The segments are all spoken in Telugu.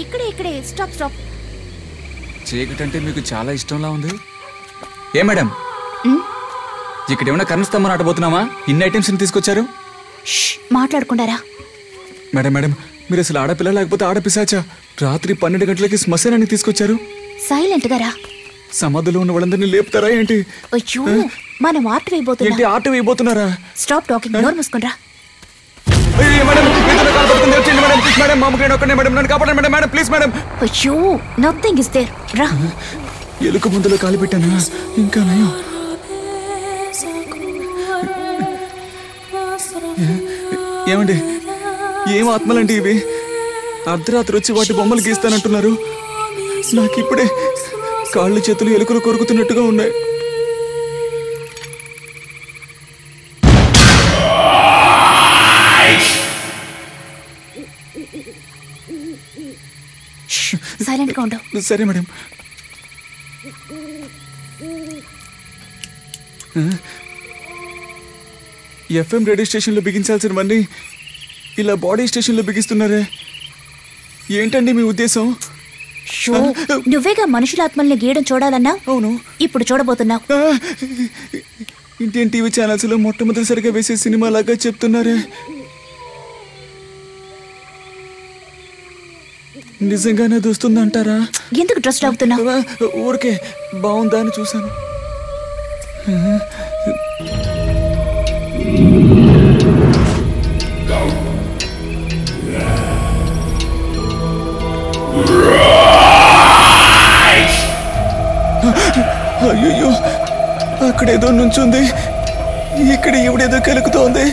ఇక్కడే స్టాప్. చీకటంటే మీకు చాలా ఇష్టంలా ఉంది. ఏ మేడం, ఇక్కడ ఏమైనా కనుస్తామని ఆటబోతున్నామా? ఇన్ని ఐటమ్స్ తీసుకొచ్చారు. మాట్లాడుకుంటారా? మేడం మీరు అసలు ఆడపిల్ల లేకపోతే ఆడపిశాచా? రాత్రి 12 గంటలకి శ్మశానాన్ని తీసుకొచ్చారు. సైలెంట్ గా రా. సమాధిలో ఉన్న వాళ్ళందరినీ లేపుతారా ఏంటి? అయ్యో, మనం ఆర్ట్ వేయబోతున్నా. ఏంటి ఆర్ట్ వేయబోతున్నారా? స్టాప్ టాకింగ్, నోరు మూసుకుని రా. అయ్యో, నథింగ్ ఇస్ దేర్. రా. ఎలుక ముందులో కాలు పెట్టాను. ఇంకా నయం. ఏమండి, ఏం ఆత్మలండి ఇవి? అర్ధరాత్రి వచ్చి వాటి బొమ్మలు గీస్తానంటున్నారు. నాకిప్పుడే కాళ్ళు చేతులు ఎలుకలు కొరుకుతున్నట్టుగా ఉన్నాయి. సైలెంట్ గా ఉండు. సరే మేడం. ఎఫ్ఎం రేడియో స్టేషన్లో బిగించాల్సినవన్నీ ఇలా బాడీ స్టేషన్లో బిగిస్తున్నారే, ఏంటండి మీ ఉద్దేశం? నువ్వేగా మనుషుల ఆత్మల్ని గీయడం చూడాలన్నా? అవును. ఇప్పుడు చూడబోతున్నావు. ఇండియన్ టీవీ ఛానల్స్ లో మొట్టమొదటిసారిగా వేసే సినిమా లాగా చెప్తున్నారే. నిజంగానే దూస్తుందంటారా? ఎందుకు డ్రెస్ అవుతున్నావు? ఊరికే బాగుందా అని చూసాను. అయ్యో, అక్కడేదో నుంచుంది, ఇక్కడ ఇవిడేదో కెలుకుతోంది.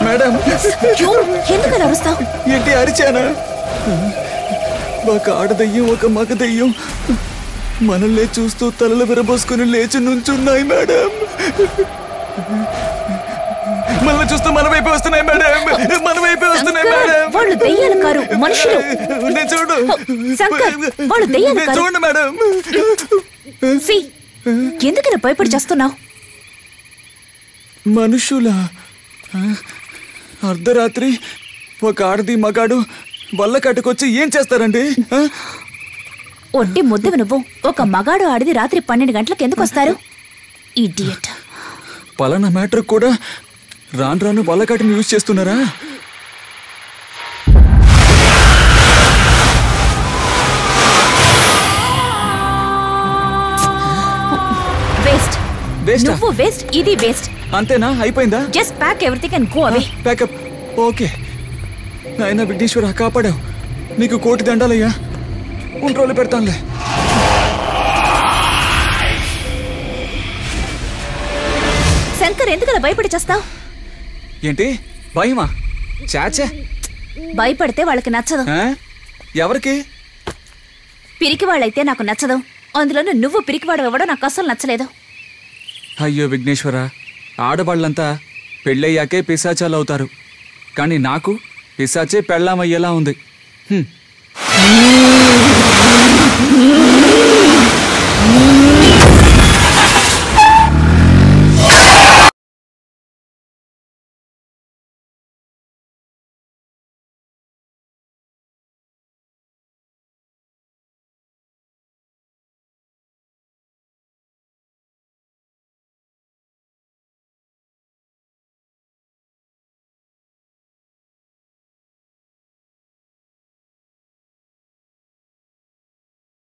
మేడం, ఎందుకు అరుస్తావు? ఏంటి అరిచానా? ఒక ఆడదయ్యం ఒక మగ దయ్యం మనల్ని చూస్తూ తలలు విరబోసుకుని లేచి నుంచున్నాయి మేడం. మనల్ని చూస్తూ మన వైపే వస్తున్నాయి మేడం. మన వైపే వస్తున్నాయి మేడం. వాళ్ళు దయ్యాలు కారు, మనుషులు. నేను చూడు. వాళ్ళు దయ్యాలు కారు. చూడండి మేడం. ఎందుకని భయపడి చేస్తున్నావు? మనుషులా? అర్ధరాత్రి ఒక ఆడది మగాడు వల్ల కట్టుకొచ్చి ఏం చేస్తారండి? ఒడ్డి ముద్దవి నువ్వు. ఒక మగాడు ఆడిది రాత్రి 12 గంటలకు ఎందుకు వస్తారు? ఇడియట్. పలానా మ్యాటర్ కూడా రాను వల్లకాటిని యూజ్ చేస్తున్నారా? వేస్ట్. నువ్వు వేస్ట్, ఇది వేస్ట్. అంతేనా? అయిపోయిందా? Just pack everything and go away. Pack up. Okay. నాయనా విఘ్నేశ్వర, కాపాడావు. నీకు 1,000,000 దండాలయ్యా. ఉంట్రోలు పెడతానులే. శంకర్, ఎందుకలా భయపడి చేస్తావు? ఏంటి భయమా? చాచా, భయపడితే వాళ్ళకి నచ్చదు. ఎవరికి? పిరికి వాళ్ళైతే నాకు నచ్చదు. అందులోనూ నువ్వు పిరికివాడు ఇవ్వడం నాకు అస్సలు నచ్చలేదు. అయ్యో విఘ్నేశ్వర, ఆడవాళ్ళంతా పెళ్ళయ్యాకే పిశాచాలు అవుతారు, కానీ నాకు పిశాచే పెళ్ళామయ్యేలా ఉంది.